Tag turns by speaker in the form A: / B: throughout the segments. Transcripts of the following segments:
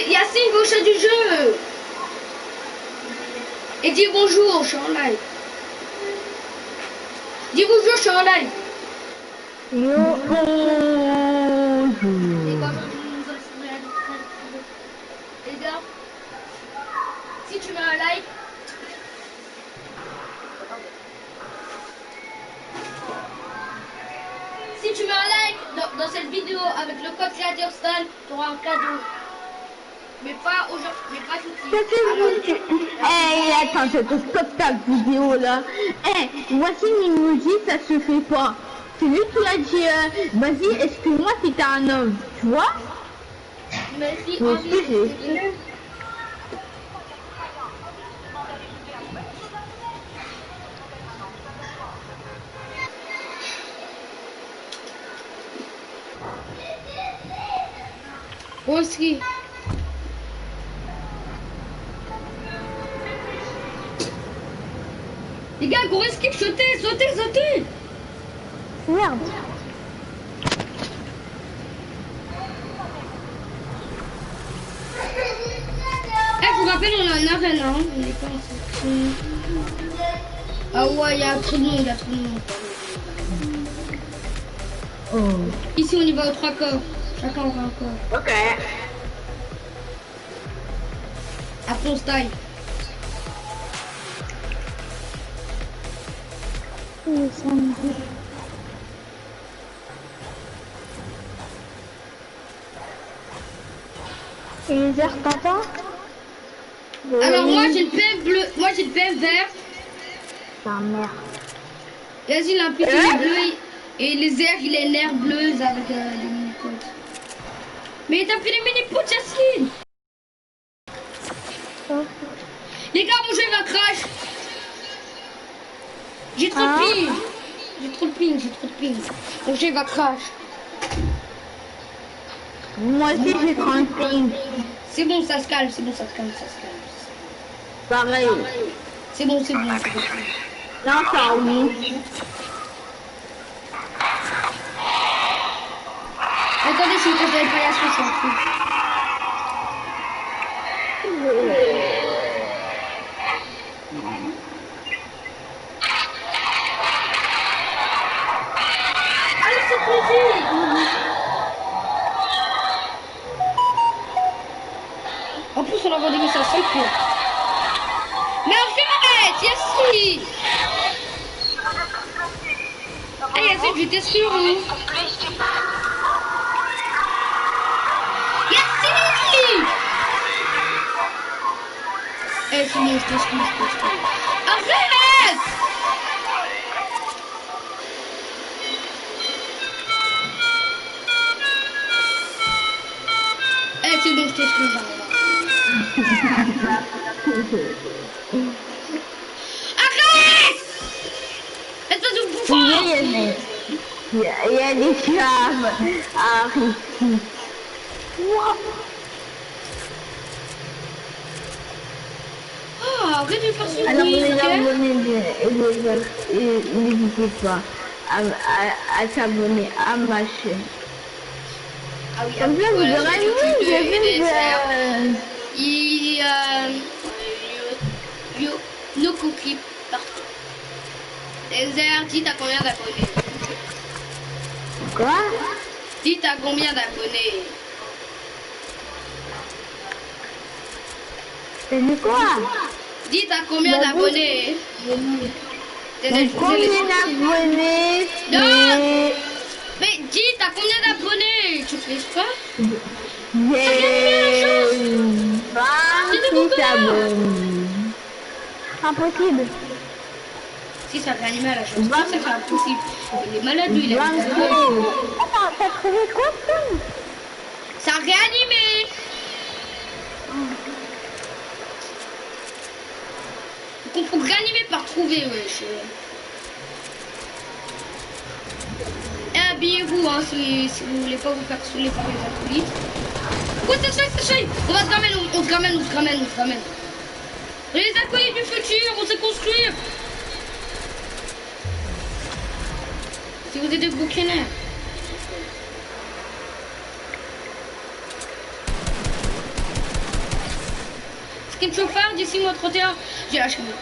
A: Yacine, va au chat du jeu. Et dis bonjour, je suis en live. Dis bonjour, je suis en live.
B: Yo, bonjour.
A: Les gars, si tu mets un like, si tu mets un like dans cette vidéo avec le code créateur Stan, tu auras un cadeau. Mais pas aujourd'hui, mais pas tout de suite.
B: Hey, attends, stop ta vidéo là. Hey, voici une musique, ça se fait pas. C'est lui qui a dit, vas-y, excuse-moi si t'es un homme, tu vois?
A: Mais si,
B: Mais
A: envie,
B: excusez.
A: aussi. Les gars, gros skip, sautez.
B: Merde.
A: Je vous rappelle, on a une arène, hein. On est pas en section. Ah ouais, il y a trop de monde,
B: Oh.
A: Ici, on y va aux 3 corps. Chacun aura un corps.
B: Ok.
A: Après, on se taille.
B: Et les airs papa?
A: Alors, moi, j'ai le PM bleu. Moi, j'ai le PM vert.
B: Ta mère.
A: Vas-y, il a un petit bleu. Et les airs, il est l'air bleu avec les mini-potes. Mais t'as pris les mini-potes, Yacine. Les gars, mon jeu va crash. J'ai trop de ping. J'ai trop de ping. Mon jeu va crash.
B: Moi aussi j'ai 30 ping.
A: C'est bon, ça se calme.
B: Pareil.
A: C'est bon.
B: Non, ça oui.
A: Attendez, je suis contre les paillasses, je suis en fou. Allez, c'est plaisir. En plus, on envoie des messages, c'est cool. Mais arrête, Yacine. Hey, Yacine, je t'exclure. Yacine. Eh, c'est bon, je t'exclure. Arrête. Eh, c'est bon, je t'exclure. Arrête. Espèce de bouffon.
B: Il y a des flammes. Arrête.
A: Ah, arrête de faire ce
B: Alors
A: bruit,
B: les
A: ok?
B: abonnés, n'hésitez pas à s'abonner à ma chaîne.
A: Ah oui,
B: Comme ça vous
A: voilà,
B: aurez
A: sur YouTube,
B: j'ai vu
A: nos cookies partout. Désert, dis t'as combien d'abonnés?
B: Quoi?
A: Dis t'as combien d'abonnés?
B: T'as dit quoi?
A: Dis t'as combien d'abonnés?
B: Combien d'abonnés?
A: Non! Mais dis t'as combien d'abonnés? Tu fais pas?
B: J'ai 26 abonnés. Impossible.
A: Si ça fait animé à la chose, ça c'est impossible. Il est malade lui, il a
B: Attends, t'as trouvé quoi, Tom?
A: ça a réanimé. On faut réanimer par trouver, wesh. Et habillez-vous, hein, si vous voulez pas vous faire saouler par les acolytes. Oh, ça chouille. On va se ramène. Les acolytes du futur, on sait construire. Si vous êtes des bouquinaires. skin chauffard, d'ici moi 31. J'ai lâché mon con.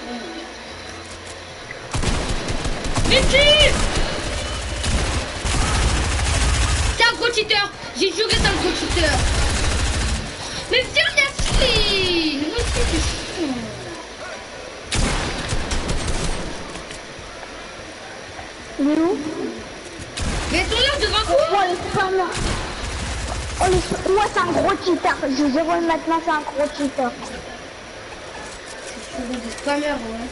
A: Vicky! T'es un gros cheater! J'ai juré t'es un gros cheater! Mais viens, Yassi! Mais moi aussi, c'est chiant.
B: Il est où?
A: Mais ils sont là devant toi!
B: Oh, les femmes. Oh, moi, c'est un gros cheater. J'ai 0 maintenant, c'est un gros cheater.
A: C'est des spammers, ouais.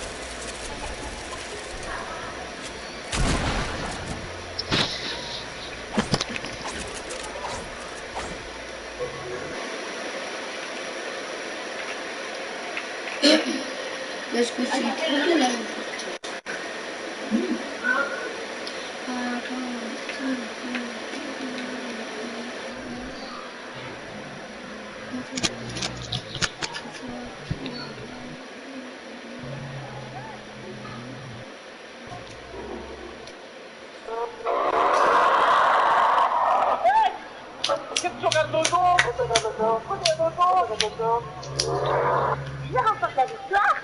A: Là, je continue trop là.
B: Je remporte la victoire.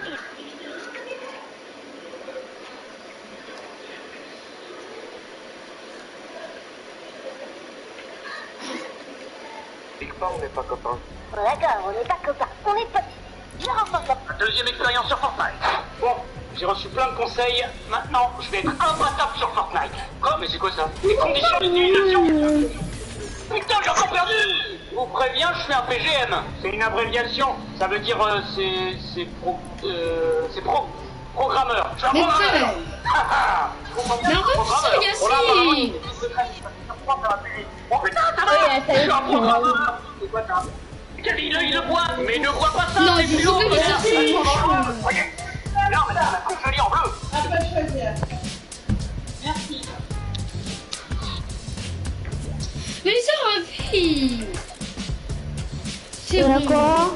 C: Big Bang, on n'est pas copains.
B: D'accord, on n'est pas copains, on est potes. Je remporte la
C: Deuxième expérience sur Fortnite. Bon, j'ai reçu plein de conseils. Maintenant, je vais être imbattable sur Fortnite. Quoi? Mais c'est quoi ça? Les conditions d'utilisation? Putain, j'ai encore perdu! Je vous préviens, je fais un PGM. C'est une abréviation. Ça veut dire c'est programmeur. Je suis un
A: Mais
C: programmeur.
A: Mais arrête, Yassi!
C: Oh putain, ça va! Je suis un programmeur. C'est quoi ça? Il le voit, mais il ne voit pas ça!
A: Non,
C: c'est
A: il
C: plus
A: faut
C: haut.
A: que Yassi!
C: Voyez. Non, mais là, la couche en bleu.
A: Mais ça revit! C'est bon.
B: D'accord.